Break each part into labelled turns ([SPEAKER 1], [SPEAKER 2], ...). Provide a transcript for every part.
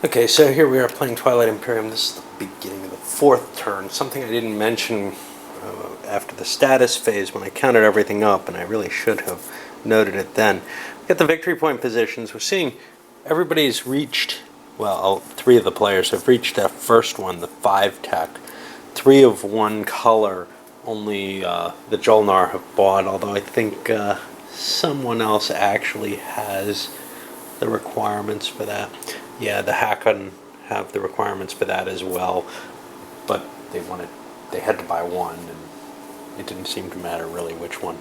[SPEAKER 1] Okay, so here we are playing Twilight Imperium. This is the beginning of the fourth turn. Something I didn't mention after the status phase when I counted everything up, and I really should have noted it then. Get the victory point positions. We're seeing everybody's reached, well, three of the players have reached that first one, the 5 tech. 3 of one color, only the Jolar have bought, although I think someone else actually has the requirements for that. Yeah, the Hakon have the requirements for that as well, but they had to buy one, and it didn't seem to matter really which one.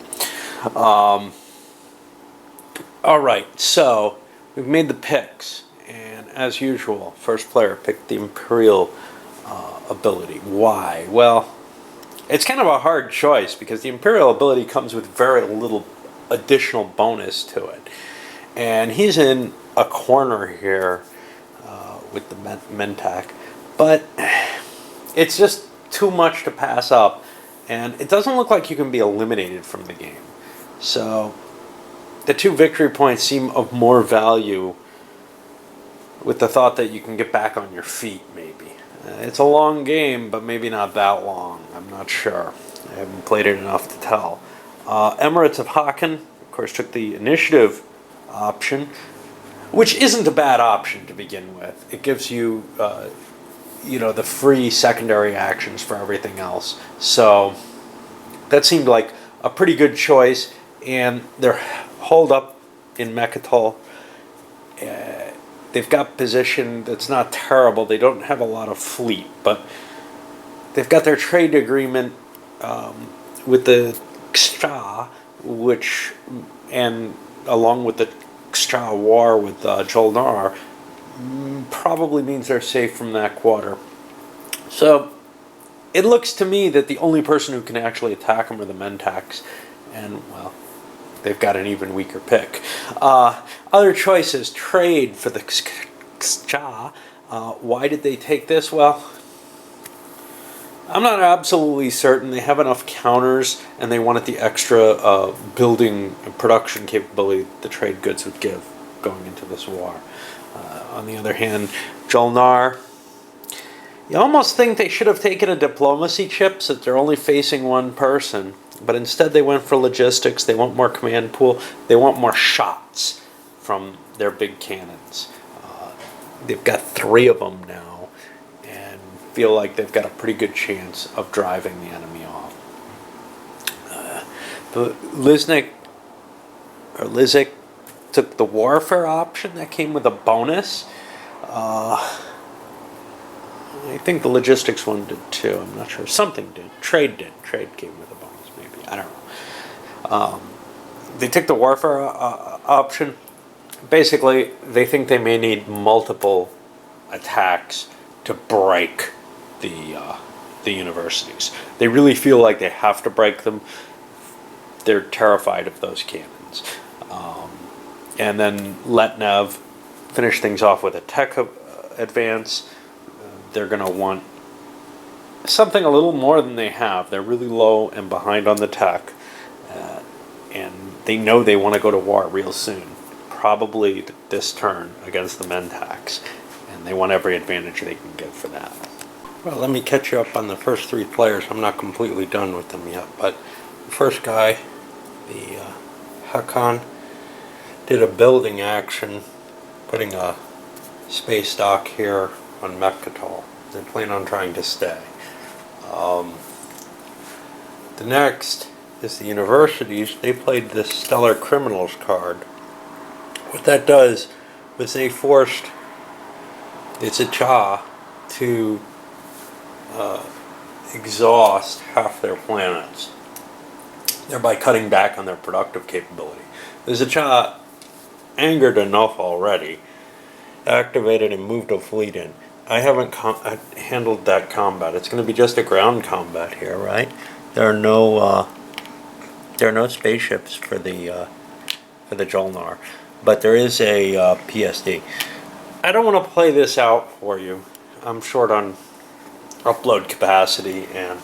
[SPEAKER 1] All right, so we've made the picks, and as usual, first player picked the Imperial ability. Why? Well, it's kind of a hard choice because the Imperial ability comes with very little additional bonus to it. And he's in a corner here with the Mentak, but it's just too much to pass up, and it doesn't look like you can be eliminated from the game. So the 2 victory points seem of more value with the thought that you can get back on your feet, maybe. It's a long game, but maybe not that long. I'm not sure. I haven't played it enough to tell. Emirates of Hakon, of course, took the initiative option, which isn't a bad option to begin with. It gives you, the free secondary actions for everything else. So that seemed like a pretty good choice, and they're holed up in Mechatol. They've got position that's not terrible. They don't have a lot of fleet, but they've got their trade agreement with the Xtra, and along with the Xtra war with Jolar, probably means they're safe from that quarter. So it looks to me that the only person who can actually attack them are the Mentaks, and, well, they've got an even weaker pick. Other choices, trade for the Xtra. Why did they take this? Well, I'm not absolutely certain. They have enough counters, and they wanted the extra building and production capability the trade goods would give going into this war. On the other hand, Jolnar, you almost think they should have taken a diplomacy chip so that they're only facing one person, but instead they went for logistics. They want more command pool. They want more shots from their big cannons. They've got 3 of them now, and feel like they've got a pretty good chance of driving the enemy off. The Lizik took the warfare option that came with a bonus. I think the logistics one did too. I'm not sure. Something did. Trade did. Trade came with a bonus, maybe. I don't know. They took the warfare option. Basically, they think they may need multiple attacks to break the universities. They really feel like they have to break them. They're terrified of those cannons. And then Letnev finished things off with a tech advance. They're going to want something a little more than they have. They're really low and behind on the tech. And they know they want to go to war real soon. Probably this turn against the Mentaks. And they want every advantage they can get for that. Well, let me catch you up on the first 3 players. I'm not completely done with them yet. But the first guy, the Hakon, did a building action, putting a space dock here on Mechatol. They plan on trying to stay. The next is the universities. They played this Stellar Criminals card. What that does is they forced Cha to exhaust half their planets, thereby cutting back on their productive capability. The Cha, angered enough already, activated and moved a fleet in. I haven't handled that combat. It's going to be just a ground combat here, right? There are no spaceships for the Jolnar, but there is a PSD. I don't want to play this out for you. I'm short on upload capacity, and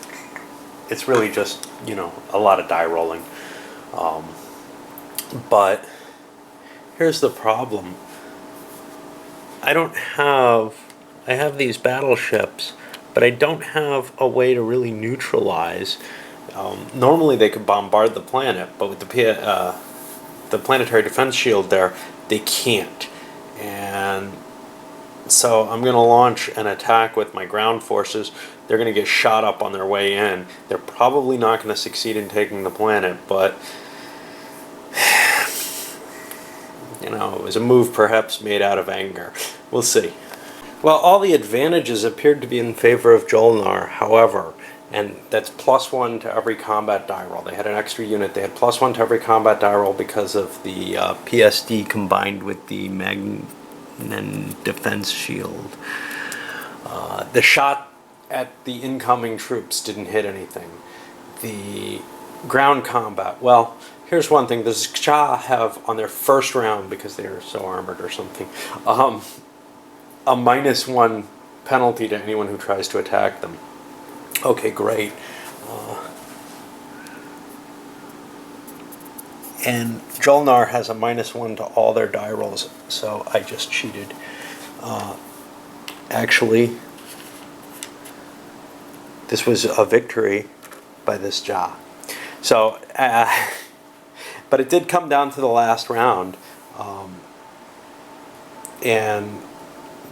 [SPEAKER 1] it's really just a lot of die rolling. But here's the problem. I don't have, I have these battleships, but I don't have a way to really neutralize. Normally they could bombard the planet, but with the planetary defense shield there, they can't. And so I'm going to launch an attack with my ground forces. They're going to get shot up on their way in. They're probably not going to succeed in taking the planet, but you know, it was a move perhaps made out of anger. We'll see. Well, all the advantages appeared to be in favor of Jolar, however, and that's +1 to every combat die roll. They had an extra unit. They had +1 to every combat die roll because of the PSD combined with the Magnan defense shield. The shot at the incoming troops didn't hit anything. The ground combat, well, here's one thing. The Xia have on their first round, because they're so armored or something, a -1 penalty to anyone who tries to attack them. Okay, great. And Jolar has a -1 to all their die rolls, so I just cheated. Actually, this was a victory by this Xia. So, but it did come down to the last round, and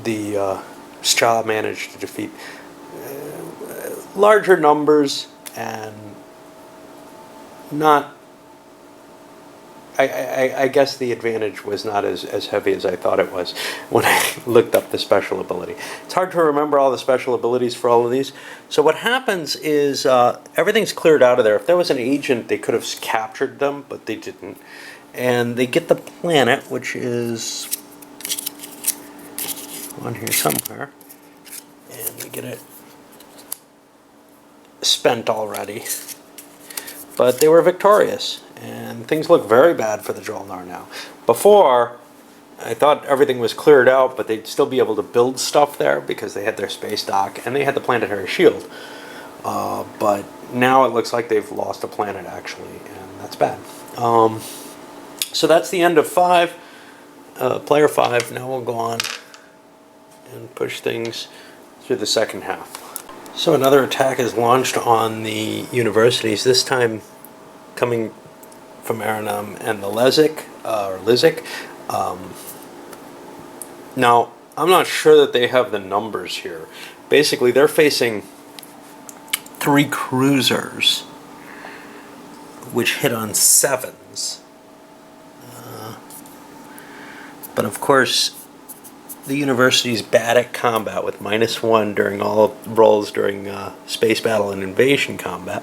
[SPEAKER 1] the Xia managed to defeat larger numbers and not. I guess the advantage was not as heavy as I thought it was when I looked up the special ability. It's hard to remember all the special abilities for all of these. So what happens is everything's cleared out of there. If there was an agent, they could have captured them, but they didn't. And they get the planet, which is on here somewhere. And they get it spent already. But they were victorious. And things look very bad for the Jolar now. Before, I thought everything was cleared out, but they'd still be able to build stuff there because they had their space dock and they had the planetary shield. But now it looks like they've lost a planet, actually, and that's bad. So that's the end of 5, player 5. Now we'll go on and push things through the second half. So another attack is launched on the universities, this time coming from Aranum and the Lezik, or Lizik. Now, I'm not sure that they have the numbers here. Basically, they're facing 3 cruisers, which hit on 7s. But of course, the university's bad at combat with -1 during all rolls during space battle and invasion combat.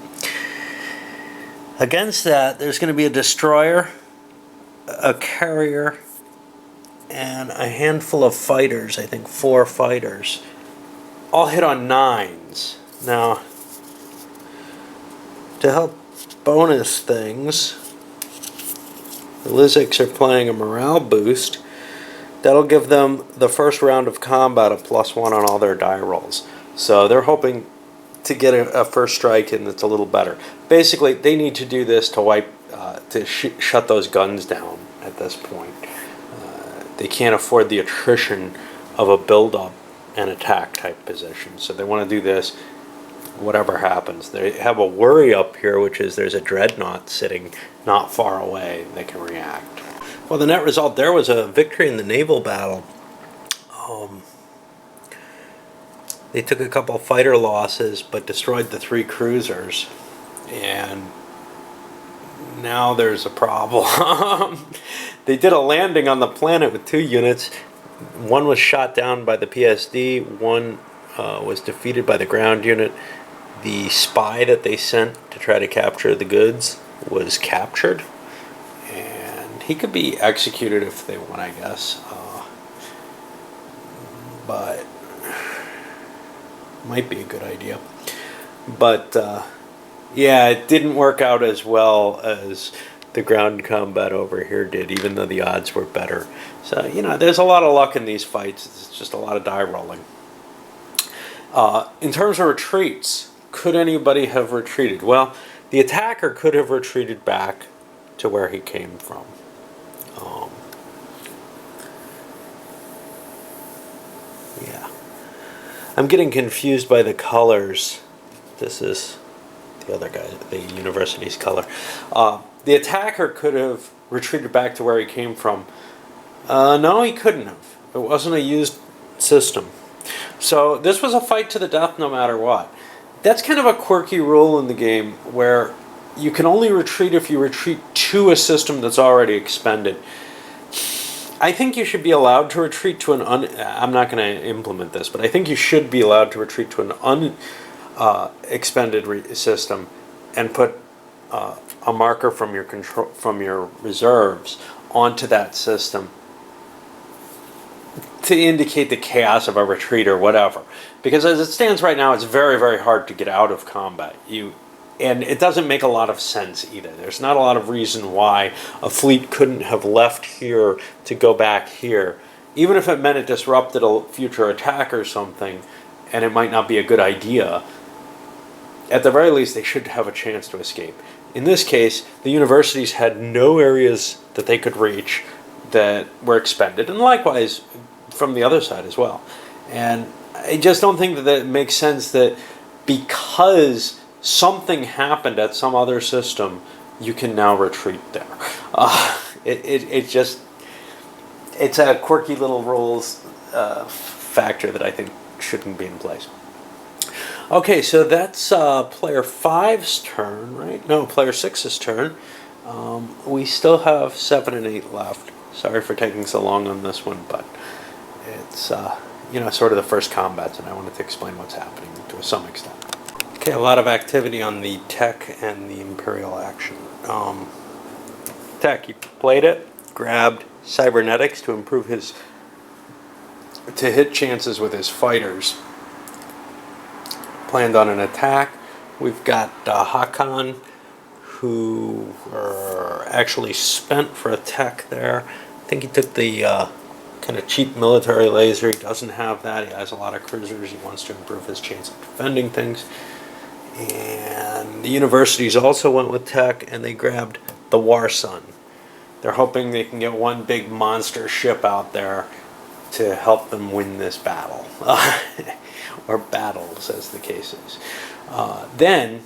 [SPEAKER 1] Against that, there's going to be a destroyer, a carrier, and a handful of fighters, I think 4 fighters. All hit on 9s. Now, to help bonus things, the Liziks are playing a morale boost. That'll give them the first round of combat a +1 on all their die rolls. So they're hoping to get a first strike in that's a little better. Basically, they need to do this to wipe, shut those guns down at this point. They can't afford the attrition of a build-up and attack type position. So they want to do this, whatever happens. They have a worry up here, which is there's a dreadnought sitting not far away that can react. Well, the net result there was a victory in the naval battle. They took a couple fighter losses, but destroyed the 3 cruisers. And now there's a problem. They did a landing on the planet with 2 units. One was shot down by the PSD. One was defeated by the ground unit. The spy that they sent to try to capture the goods was captured. And he could be executed if they want, I guess. But might be a good idea. But yeah, it didn't work out as well as the ground combat over here did, even though the odds were better. So, you know, there's a lot of luck in these fights. It's just a lot of die rolling. In terms of retreats, could anybody have retreated? Well, the attacker could have retreated back to where he came from. Yeah. I'm getting confused by the colors. This is the other guy, the university's color. The attacker could have retreated back to where he came from. No, he couldn't have. It wasn't a used system. So this was a fight to the death no matter what. That's kind of a quirky rule in the game where you can only retreat if you retreat to a system that's already expended. I think you should be allowed to retreat to I'm not going to implement this, but I think you should be allowed to retreat to an expended system and put a marker from your reserves onto that system to indicate the chaos of a retreat or whatever. Because as it stands right now, it's very, very hard to get out of combat. And it doesn't make a lot of sense either. There's not a lot of reason why a fleet couldn't have left here to go back here, even if it meant it disrupted a future attack or something, and it might not be a good idea. At the very least, they should have a chance to escape. In this case, the universities had no areas that they could reach that were expended, and likewise from the other side as well. And I just don't think that it makes sense that because something happened at some other system, you can now retreat there. It's a quirky little rules factor that I think shouldn't be in place. Okay, so that's player 5's turn, right? No, player 6's turn. We still have 7 and 8 left. Sorry for taking so long on this one, but it's sort of the first combat, and I wanted to explain what's happening to some extent. Okay, a lot of activity on the tech and the Imperial action. Tech, he played it, grabbed cybernetics to improve to hit chances with his fighters. Planned on an attack. We've got Hakan, who are actually spent for a tech there. I think he took the kind of cheap military laser. He doesn't have that. He has a lot of cruisers. He wants to improve his chance of defending things. And the universities also went with tech, and they grabbed the War Sun. They're hoping they can get one big monster ship out there to help them win this battle. Or battles, as the case is. Then,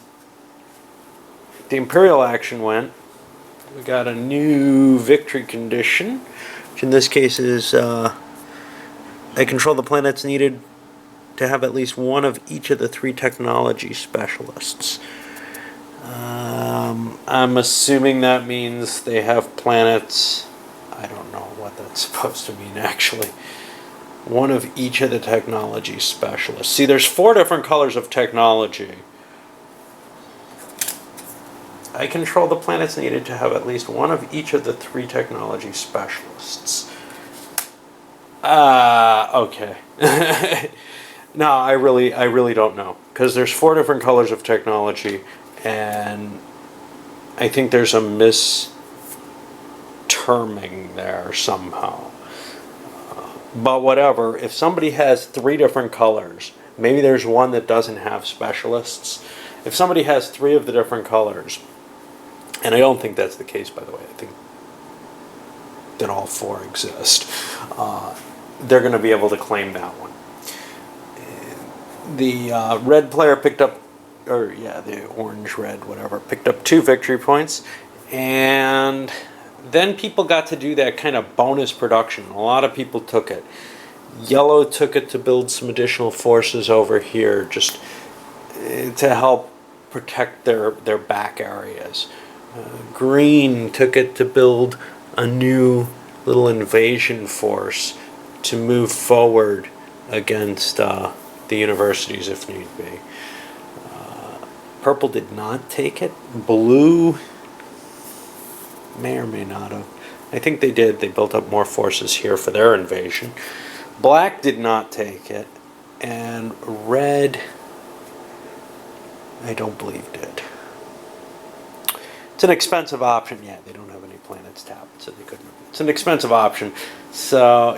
[SPEAKER 1] the Imperial action went. We got a new victory condition, which in this case is they control the planets needed to have at least one of each of the 3 technology specialists. I'm assuming that means they have planets. I don't know what that's supposed to mean, actually. One of each of the technology specialists. See, there's 4 different colors of technology. I control the planets needed to have at least one of each of the 3 technology specialists. Okay. No, I really don't know. Because there's 4 different colors of technology, and I think there's a misterming there somehow. But whatever, if somebody has 3 different colors, maybe there's one that doesn't have specialists. If somebody has 3 of the different colors, and I don't think that's the case, by the way, I think that all 4 exist, they're going to be able to claim that one. The red player picked up, the orange-red, whatever, picked up 2 victory points, and then people got to do that kind of bonus production. A lot of people took it. Yellow took it to build some additional forces over here, just to help protect their back areas. Green took it to build a new little invasion force to move forward against the universities if need be. Purple did not take it. Blue may or may not have. I think they did. They built up more forces here for their invasion. Black did not take it. And red, I don't believe did. It's an expensive option. Yeah, they don't have any planets tapped, so they couldn't. It's an expensive option. So,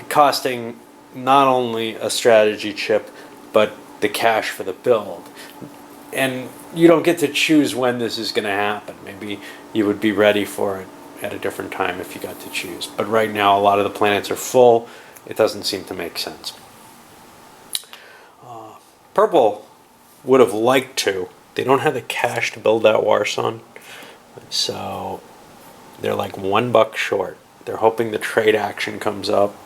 [SPEAKER 1] costing not only a strategy chip, but the cash for the build. And you don't get to choose when this is going to happen. Maybe you would be ready for it at a different time if you got to choose. But right now, a lot of the planets are full. It doesn't seem to make sense. Purple would have liked to. They don't have the cash to build that War Sun, so they're like $1 short. They're hoping the trade action comes up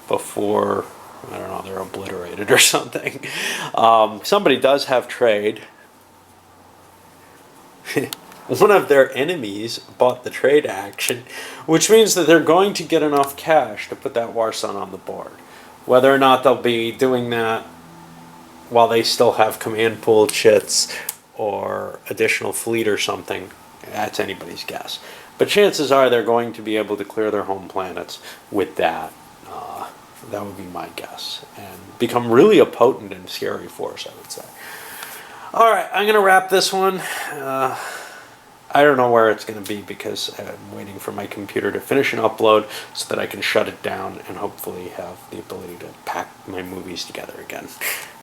[SPEAKER 1] before, I don't know, they're obliterated or something. Somebody does have trade. One of their enemies bought the trade action, which means that they're going to get enough cash to put that War Sun on the board. Whether or not they'll be doing that while they still have command pool chits or additional fleet or something, that's anybody's guess. But chances are they're going to be able to clear their home planets with that. That would be my guess. And become really a potent and scary force, I would say. Alright, I'm going to wrap this one. I don't know where it's going to be because I'm waiting for my computer to finish an upload so that I can shut it down and hopefully have the ability to pack my movies together again.